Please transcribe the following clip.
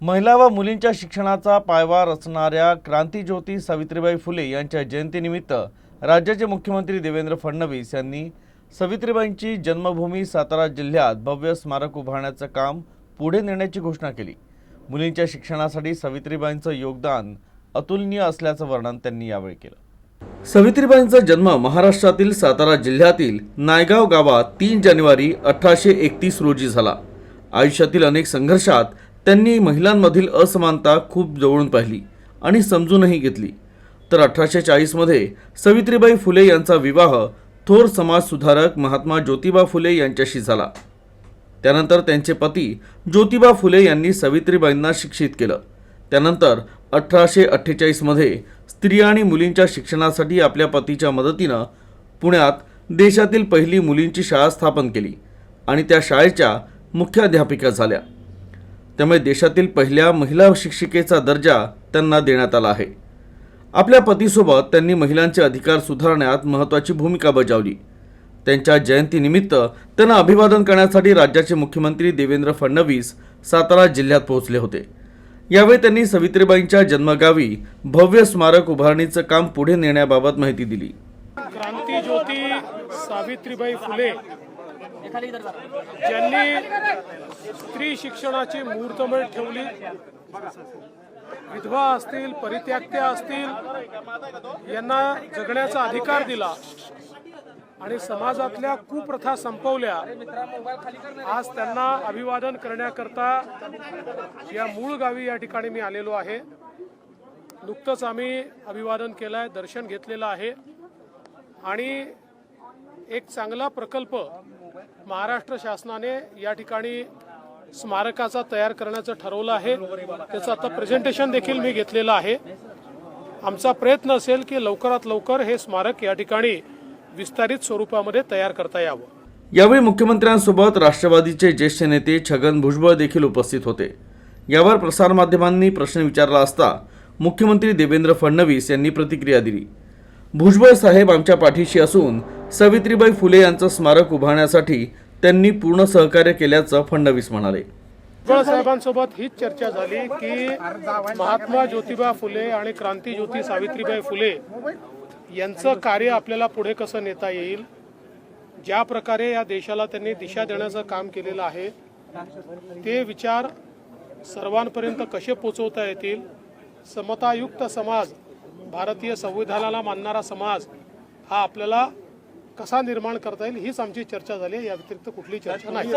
महिला व मुलींच्या शिक्षणाचा पायवा रचणाऱ्या क्रांतीज्योती सावित्रीबाई फुले यांच्या जयंतीनिमित्त राज्याचे मुख्यमंत्री देवेंद्र फडणवीस यांनी सावित्रीबाईंची जन्मभूमी सातारा जिल्ह्यात भव्य स्मारक उभारण्याचं काम पुढे नेण्याची घोषणा केली। मुलींच्या शिक्षणासाठी सावित्रीबाईंचं योगदान अतुलनीय असल्याचं वर्णन त्यांनी यावेळी केलं। सावित्रीबाईंचा जन्म महाराष्ट्रातील सातारा जिल्ह्यातील नायगाव गावात 3 जानेवारी 1831 रोजी झाला। आयुष्यातील अनेक संघर्षात त्यांनी महिलांमधील असमानता खूप जवळून पाहिली आणि समजूनही घेतली। तर 1840 मध्ये सावित्रीबाई फुले यांचा विवाह थोर समाज सुधारक महात्मा ज्योतिबा फुले यांच्याशी झाला। त्यानंतर त्यांचे पती ज्योतिबा फुले यांनी सावित्रीबाईंना शिक्षित केलं। त्यानंतर 1848 मध्ये स्त्री आणि मुलींच्या शिक्षणासाठी आपल्या पतीच्या मदतीने पुण्यात देशातील पहिली मुलींची शाळा स्थापन केली आणि त्या शाळेच्या मुख्याध्यापिका झाल्या। त्यामुळे देशातील पहिल्या महिला शिक्षिकेचा दर्जा त्यांना देण्यात आला आहे। आपल्या पतीसोबत त्यांनी महिलांचे अधिकार सुधारण्यात महत्त्वाची भूमिका बजावली। त्यांच्या जयंतीनिमित्त त्यांना अभिवादन करण्यासाठी राज्याचे मुख्यमंत्री देवेंद्र फडणवीस सातारा जिल्ह्यात पोहोचले होते। यावेळी त्यांनी सावित्रीबाईंच्या जन्मगावी भव्य स्मारक उभारणीचं काम पुढे नेण्याबाबत माहिती दिली। क्रांतीज्योती सावित्रीबाई फुले ज्यांनी स्त्री शिक्षणाची मुहूर्तमेढ ठेवली, विधवा असतील, परित्याक्त्या असतील, यांना जगण्याचा अधिकार दिला आणि समाजातल्या कुप्रथा संपवल्या। आज त्यांना अभिवादन करण्याकरता या मूळ गावी या ठिकाणी मी आलेलो आहे। नुकतंच आम्ही अभिवादन केलंय, दर्शन घेतलेलं आहे आणि एक चांगला प्रकल्प महाराष्ट्र शासनाने या ठिकाणी स्मारकाचा तयार करण्याचं ठरवलं आहे। त्याचं आता प्रेझेंटेशन देखील मी घेतलेलं आहे। आमचा प्रयत्न असेल की लवकरात लवकर हे स्मारक या ठिकाणी विस्तारित स्वरूपामध्ये तयार करता यावं। यावेळी मुख्यमंत्र्यांसोबत राष्ट्रवादीचे ज्येष्ठ नेते छगन भुजबळ देखील उपस्थित होते। यावर प्रसारमाध्यमांनी प्रश्न विचारला असता मुख्यमंत्री देवेंद्र फडणवीस यांनी प्रतिक्रिया दिली। भुजबळ साहेब आमच्या पाठीशी असून सावित्रीबाई फुले यांचं स्मारक उभारण्यासाठी त्यांनी पूर्ण सहकार्य केल्याचं फडणवीस म्हणाले। भुजबळ साहेबांसोबत हीच चर्चा झाली की महात्मा ज्योतिबा फुले आणि क्रांतीज्योती सावित्रीबाई फुले यांचं कार्य आपल्याला पुढे कसं नेता येईल, ज्या प्रकारे या देशाला त्यांनी दिशा देण्याचं काम केलेलं आहे ते विचार सर्वांपर्यंत कसे पोहोचवता येतील, समतायुक्त समाज, भारतीय संविधानाला मानणारा समाज हा आपल्याला कसा निर्माण करता येईल हीच आमची चर्चा झाली। या व्यतिरिक्त कुठली चर्चा नाही।